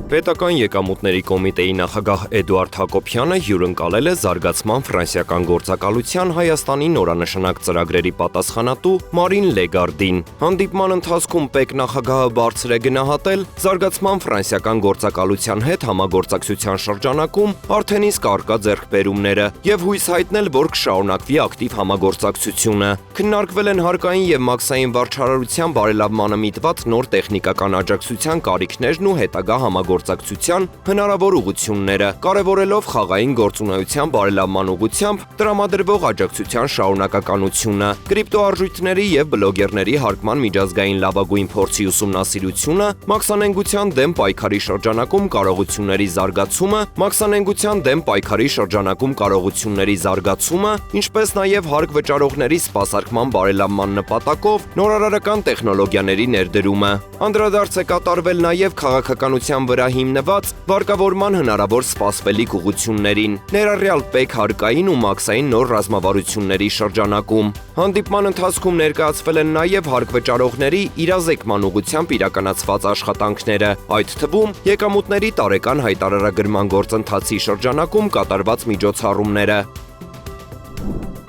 Պետական եկամուտների կոմիտեի նախագահ Էդուարդ Հակոբյանը հյուրընկալել է զարգացման ֆրանսիական գործակալության Հայաստանի նորանշանակ ծրագրերի պատասխանատու Մարին Լեգարդին։ Հանդիպման ընթացքում ՊԵԿ նախագահը բարձր է գնահատել զարգացման ֆրանսիական գործակալության հետ համագործակցության շրջանակում արդեն իսկ առկա ձեռքբերումները եւ հույս հայտնել, որ կշարունակվի ակտիվ համագործակցությունը։ Քննարկվել են հարկային եւ մաքսային վարչարարության բարելավմանը միտված նոր տեխնիկական աջակցության կարիքներն ու հետագա համագործակցության հնարավոր ուղղությունները, կարևորելով խաղային գործունեության բարելավման ուղղությամբ տրամադրվող աջակցության շարունակականությունը, կրիպտոարժույթների եւ բլոգերների հարկման միջազգային լավագույն փորձի ուսումնասիրությունը, մաքսանենգության դեմ պայքարի շրջանակում կարողությունների զարգացումը, մաքսանենգության դեմ պայքարի շրջանակում կարողությունների զարգացումը, ինչպես նաեւ հարկ վճարողների սպասարկման բարելավման նպատակով նորարարական տեխնոլոգիաների ներդրումը։ Անդրադարձ է կատարվել նաեւ քաղաքականության վրա հիմնված վարկավորման հնարավոր սպասվելիք ուղղություններին, ներառյալ ՊԵԿ հարկային ու մաքսային նոր ռազմավարությունների շրջանակում։ Հանդիպման ընթացքում ներկայացվել են նաև հարկվճարողների իրազեկման ուղղությամբ իրականացված աշխատանքները, այդ թվում եկամուտների տարեկան հայտարարագրման գործընթացի շրջանակում կատարված միջոցառումները։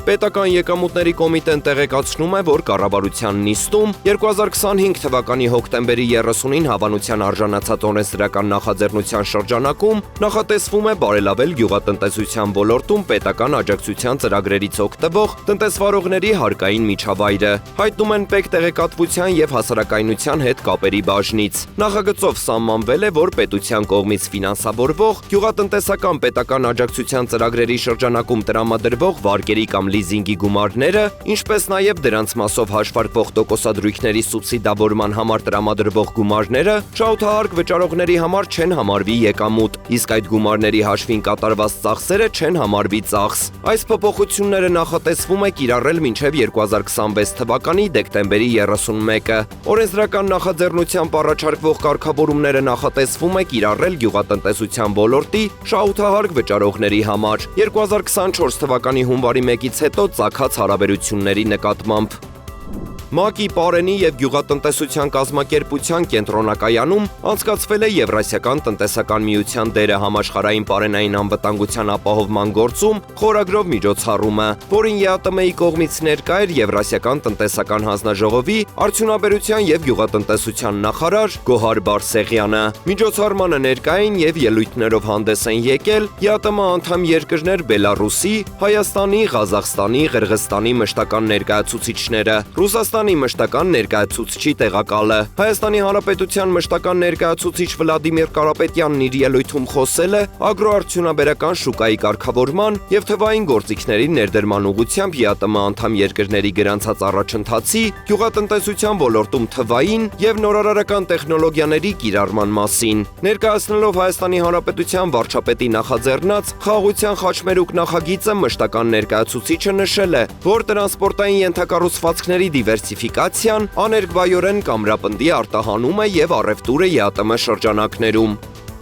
Պետական եկամուտների կոմիտեն տեղեկացնում է, որ կառավարության նիստում 2025 թվականի հոկտեմբերի 30-ին հավանության արժանացած օրենսդրական նախաձեռնության շրջանակում նախատեսվում է բարելավել գյուղատնտեսության ոլորտում պետական աջակցության ծրագրերից օգտվող տնտեսվարողների հարկային միջավայրը, հայտնում են ՊԵԿ տեղեկատվության եւ հասարակայնության հետ կապերի բաժնից։ Նախագծով սահմանվել է, որ պետության կողմից ֆինանսավորվող գյուղատնտեսական պետական աջակցության ծրագրերի շրջանակում տրամադրվող վարկերի կամ լիզինգի գումարները, ինչպես նաև դրանց մասով հաշվարկվող տոկոսադրույքների սուբսիդավորման համար տրամադրվող գումարները շահութահարկ վճարողների համար չեն համարվի եկամուտ, իսկ այդ գումարների հաշվին կատարված ծախսերը չեն համարվի ծախս։ Այս փոփոխությունները նախատեսվում է կիրառել մինչև 2026 թվականի դեկտեմբերի 31-ը։ Օրենսդրական նախաձեռնությամբ առաջարկվող կարգավորումները նախատեսվում է կիրառել գյուղատնտեսության ոլորտի շահութահարկ վճարողների համար 2024 թվականի հունվարի 1-ից հետո ծագած հարաբերությունների նկատմամբ։ ՄԱԿ-ի Պարենի եւ գյուղատնտեսության կազմակերպության կենտրոնակայանում անցկացվել է Եվրասիական տնտեսական միության դերը համաշխարհային պարենային անվտանգության ապահովման գործում խորագրով միջոցառումը, որին ԵԱՏՄ-ի կողմից ներկա էր Եվրասիական տնտեսական հանձնաժողովի արդյունաբերության եւ գյուղատնտեսության նախարար Գոհար Բարսեղյանը։ Միջոցառմանը ներկա էին եւ ելույթներով հանդես են եկել ԵԱՏՄ անդամ երկրներ Բելարուսի, Հայաստանի, Ղազախստանի, Ղրղստանի մշտական ներկայացուցիչները, Ռուսաստանի մշտական ներկայացուցչի տեղակալը, Հայաստանի Հանրապետության մշտական ներկայացուցիչ Վլադիմիր Կարապետյանն իր ելույթում խոսել է ագրոարդյունաբերական շուկայի կարգավորման եւ թվային գործիքների ներդրման ուղղությամբ ԵԱՏՄ անդամ երկրների գրանցած առաջընթացի, գյուղատնտեսության ոլորտում թվային եւ նորարարական տեխնոլոգիաների կիրառման մասին։ Ներկայացնելով Հայաստանի Հանրապետության վարչապետի նախաձեռնած խաղաղության խաչմերուկ նախագիծը մշտական ներկայացուցիչը նշել է, որ տրանսպորտային ենթակառուցվածքների դիվերսիֆիկացիան, աներկբայորեն կամրապնդի արտահանումը եւ առևտուրը ԵԱՏՄ շրջանակներում։